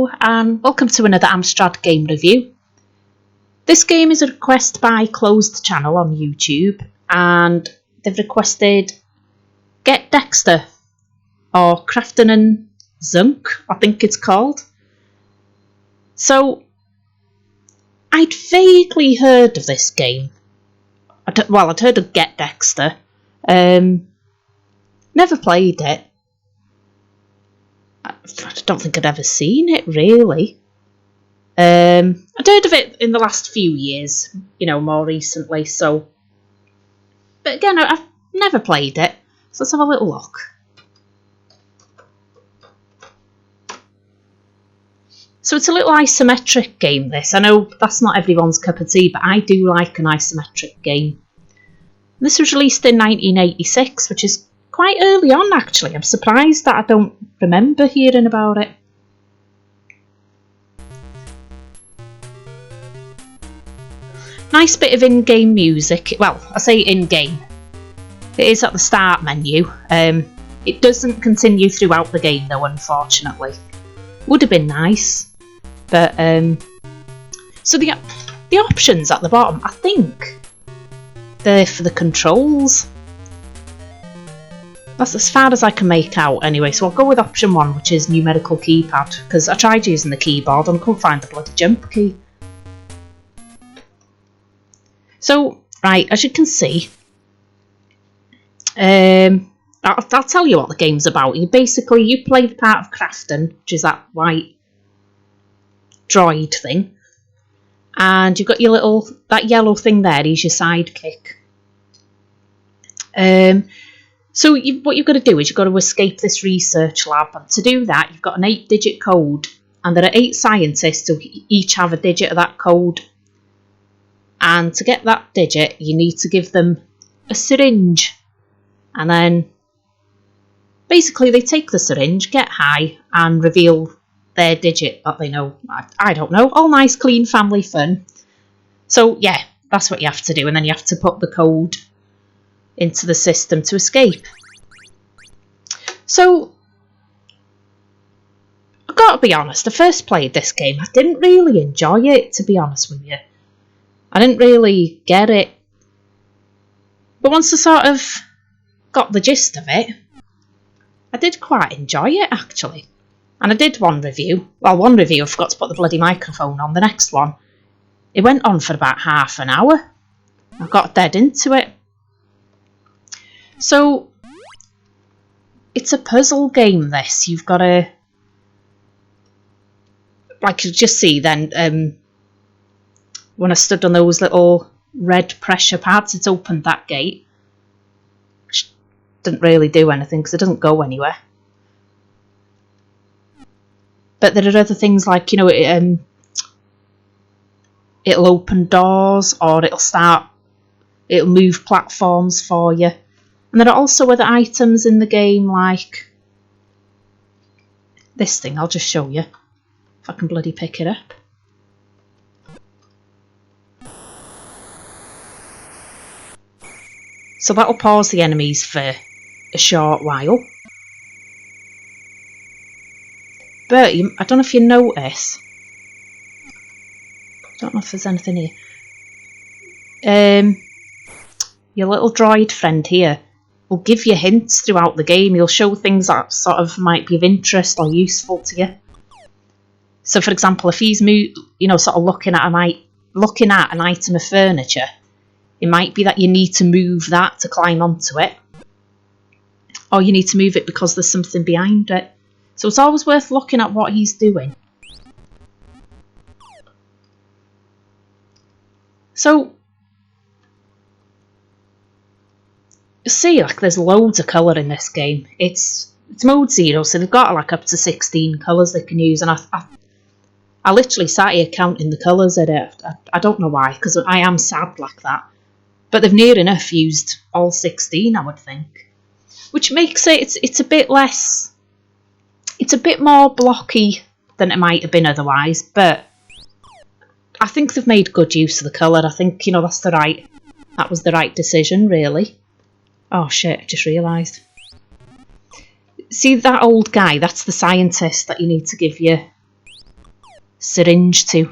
Hello and welcome to another Amstrad game review. This game is a request by Closed Channel on YouTube, and they've requested Get Dexter, or Crafton and Xunk, I think it's called. So, I'd vaguely heard of this game. I'd heard of Get Dexter. Never played it. I don't think I'd ever seen it, really. I'd heard of it in the last few years, more recently, so... But again, I've never played it, so let's have a little look. So it's a little isometric game, this. I know that's not everyone's cup of tea, but I do like an isometric game. This was released in 1986, which is quite early on, actually. I'm surprised that I don't remember hearing about it. Nice bit of in-game music. Well, I say in-game. It is at the start menu. It doesn't continue throughout the game, though, unfortunately. Would have been nice. But, so the options at the bottom, I think they're for the controls. That's as far as I can make out anyway, so I'll go with option 1, which is numerical keypad, because I tried using the keyboard and couldn't find the bloody jump key. So, right, as you can see, I'll tell you what the game's about. You play the part of Crafton, which is that white droid thing, and you've got your that yellow thing there is your sidekick. So what you've got to do is you've got to escape this research lab, and to do that you've got an 8-digit code, and there are 8 scientists who each have a digit of that code, and to get that digit you need to give them a syringe, and then basically they take the syringe, get high, and reveal their digit that they know. I don't know, all nice clean family fun. So yeah, that's what you have to do, and then you have to put the code into the system to escape. So, I've got to be honest, I first played this game, I didn't really enjoy it, to be honest with you. I didn't really get it. But once I sort of got the gist of it, I did quite enjoy it, actually. And I did one review. Well, one review, I forgot to put the bloody microphone on. The next one, it went on for about half an hour. I got dead into it. So, it's a puzzle game, this. You've got to, like you just see then, when I stood on those little red pressure pads, it's opened that gate. Which didn't really do anything, because it doesn't go anywhere. But there are other things like, it'll open doors, or it'll move platforms for you. And there are also other items in the game, like this thing. I'll just show you if I can bloody pick it up. So that'll pause the enemies for a short while. But I don't know if you notice. I don't know if there's anything here. Your little droid friend here will give you hints throughout the game. He'll show things that sort of might be of interest or useful to you. So, for example, if he's sort of looking at an item of furniture, it might be that you need to move that to climb onto it, or you need to move it because there's something behind it. So it's always worth looking at what he's doing. So, you see, like, there's loads of colour in this game. It's mode 0, so they've got like up to 16 colours they can use, and I literally sat here counting the colours in it. I don't know why, because I am sad like that. But they've near enough used all 16, I would think. Which makes it's a bit less... It's a bit more blocky than it might have been otherwise, but I think they've made good use of the colour. I think, that was the right decision, really. Oh shit, I just realised. See that old guy? That's the scientist that you need to give your syringe to.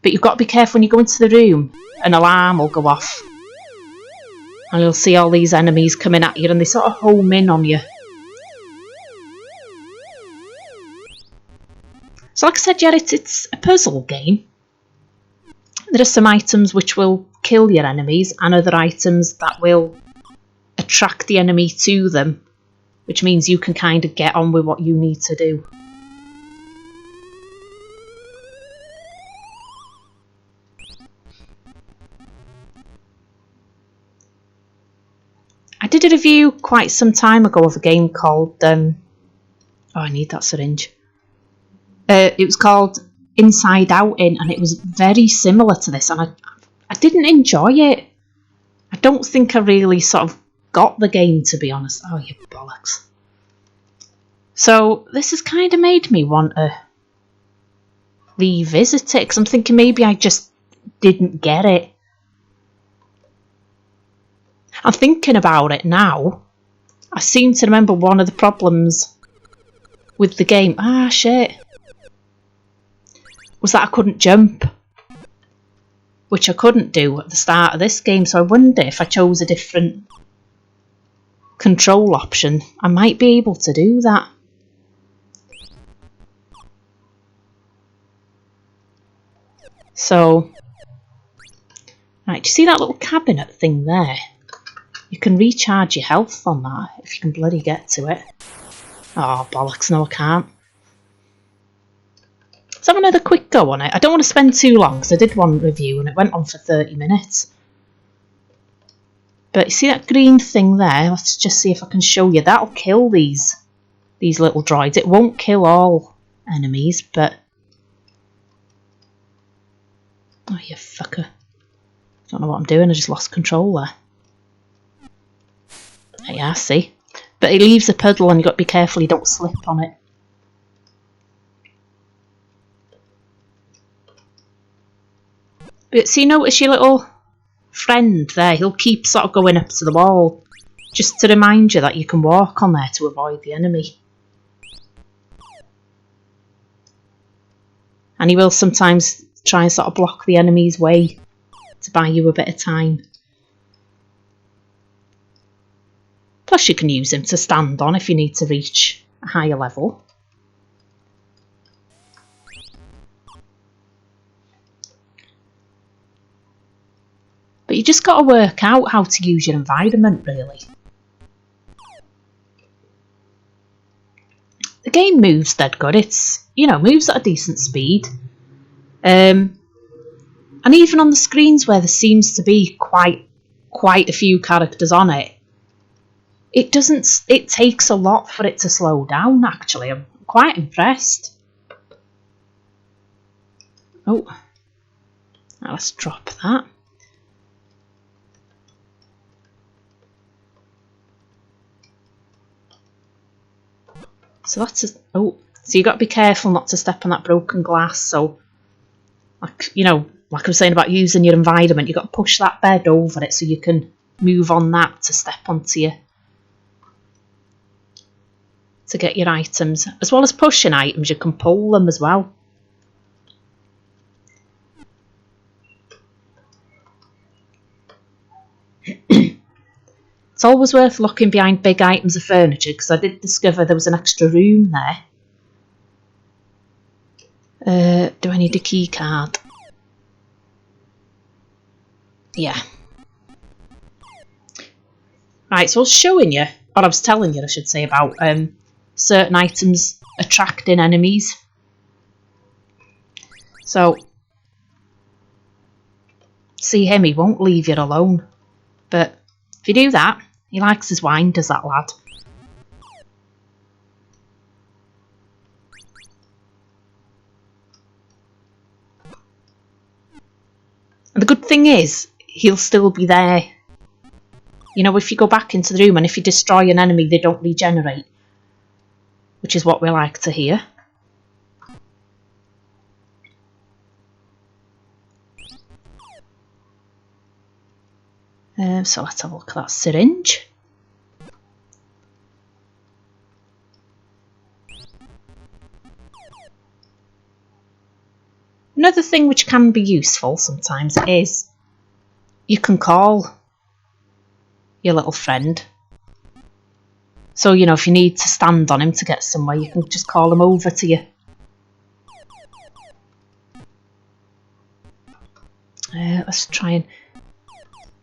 But you've got to be careful when you go into the room. An alarm will go off. And you'll see all these enemies coming at you and they sort of home in on you. So like I said, yeah, it's a puzzle game. There are some items which will kill your enemies and other items that will attract the enemy to them, which means you can kind of get on with what you need to do. I did a review quite some time ago of a game called oh, I need that syringe. It was called Inside Out In, and it was very similar to this, and I didn't enjoy it. I don't think I really sort of got the game, to be honest. Oh, you bollocks. So this has kind of made me want to revisit it, because I'm thinking maybe I just didn't get it. I'm thinking about it now. I seem to remember one of the problems with the game, shit, was that I couldn't jump, which I couldn't do at the start of this game, so I wonder if I chose a different control option, I might be able to do that. So, right, do you see that little cabinet thing there? You can recharge your health on that if you can bloody get to it. Oh, bollocks, no I can't. Let's have another quick go on it. I don't want to spend too long because I did one review and it went on for 30 minutes. But you see that green thing there? Let's just see if I can show you. That'll kill these little droids. It won't kill all enemies, but... Oh, you fucker. Don't know what I'm doing, I just lost control there. Yeah, see. But it leaves a puddle and you've got to be careful you don't slip on it. But see, notice your little friend there, he'll keep sort of going up to the wall just to remind you that you can walk on there to avoid the enemy. And he will sometimes try and sort of block the enemy's way to buy you a bit of time. Plus you can use him to stand on if you need to reach a higher level. But you just got to work out how to use your environment, really. The game moves dead good. It's, you know, moves at a decent speed. And even on the screens where there seems to be quite a few characters on it, it takes a lot for it to slow down, actually. I'm quite impressed. Oh, now let's drop that. So that's so you got to be careful not to step on that broken glass. So, like, you know, like I was saying about using your environment, you got to push that bed over it so you can move on that to step onto you to get your items. As well as pushing items, you can pull them as well. It's always worth looking behind big items of furniture because I did discover there was an extra room there. Do I need a key card? Yeah. Right, so I was showing you, or I was telling you, I should say, about certain items attracting enemies. So, see him, he won't leave you alone. But if you do that, he likes his wine, does that lad? And the good thing is, he'll still be there. You know, if you go back into the room and if you destroy an enemy, they don't regenerate. Which is what we like to hear. So let's have a look at that syringe. Another thing which can be useful sometimes is you can call your little friend. So, you know, if you need to stand on him to get somewhere, you can just call him over to you. Let's trying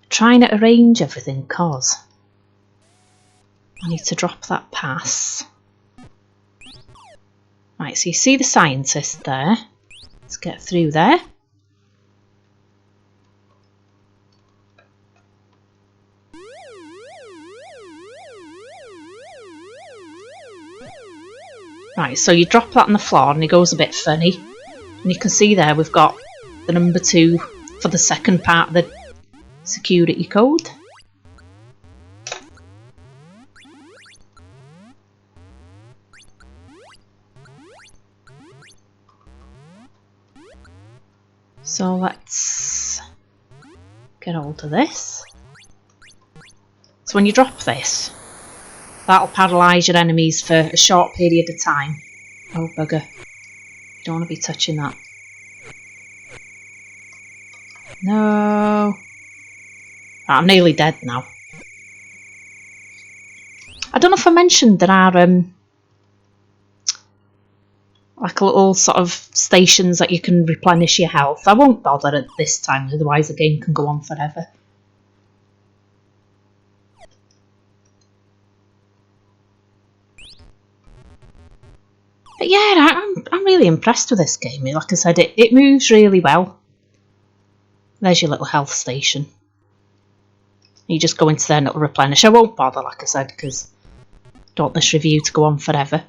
to arrange everything, cause I need to drop that pass. Right, so you see the scientist there. Let's get through there. Right, so you drop that on the floor and it goes a bit funny. And you can see there we've got the number 2 for the second part of the security code. So let's get hold of this. So when you drop this, that'll paralyse your enemies for a short period of time. Oh bugger. You don't want to be touching that. No. I'm nearly dead now. I don't know if I mentioned there are like little sort of stations that you can replenish your health. I won't bother at this time, otherwise the game can go on forever. But yeah, I'm really impressed with this game. Like I said, it moves really well. There's your little health station. You just go into there and it'll replenish. I won't bother, like I said, because I don't want this review to go on forever.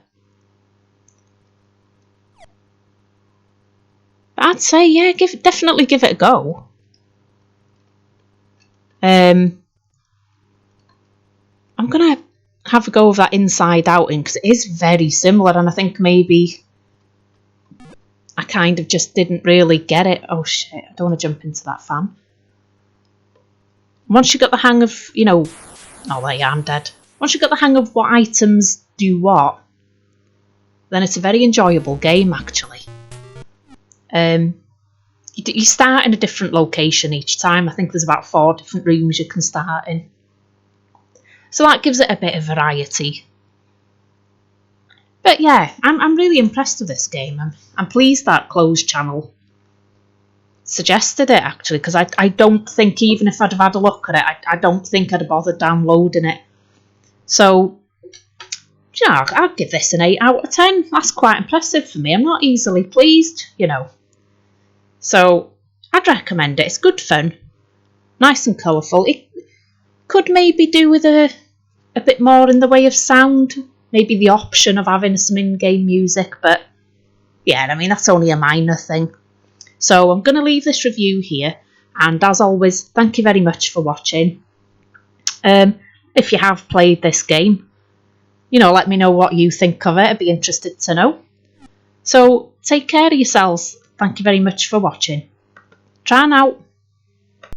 But I'd say, yeah, definitely give it a go. I'm going to have a go of that Inside Outing because it is very similar, and I think maybe I kind of just didn't really get it. Oh shit, I don't want to jump into that fan. Once you got the hang of, you know... Oh, there you are, I'm dead. Once you got the hang of what items do what, then it's a very enjoyable game, actually. You start in a different location each time. I think there's about 4 different rooms you can start in. So that gives it a bit of variety. But yeah, I'm really impressed with this game. I'm pleased that Closed Channel suggested it, actually, because I don't think, even if I'd have had a look at it, I don't think I'd have bothered downloading it. So, you know, I'll give this an 8 out of 10. That's quite impressive for me. I'm not easily pleased, you know. So, I'd recommend it. It's good fun. Nice and colourful. It could maybe do with a bit more in the way of sound. Maybe the option of having some in-game music. But, yeah, I mean, that's only a minor thing. So, I'm going to leave this review here. And, as always, thank you very much for watching. If you have played this game, you know, let me know what you think of it. I'd be interested to know. So, take care of yourselves. Thank you very much for watching. Try now.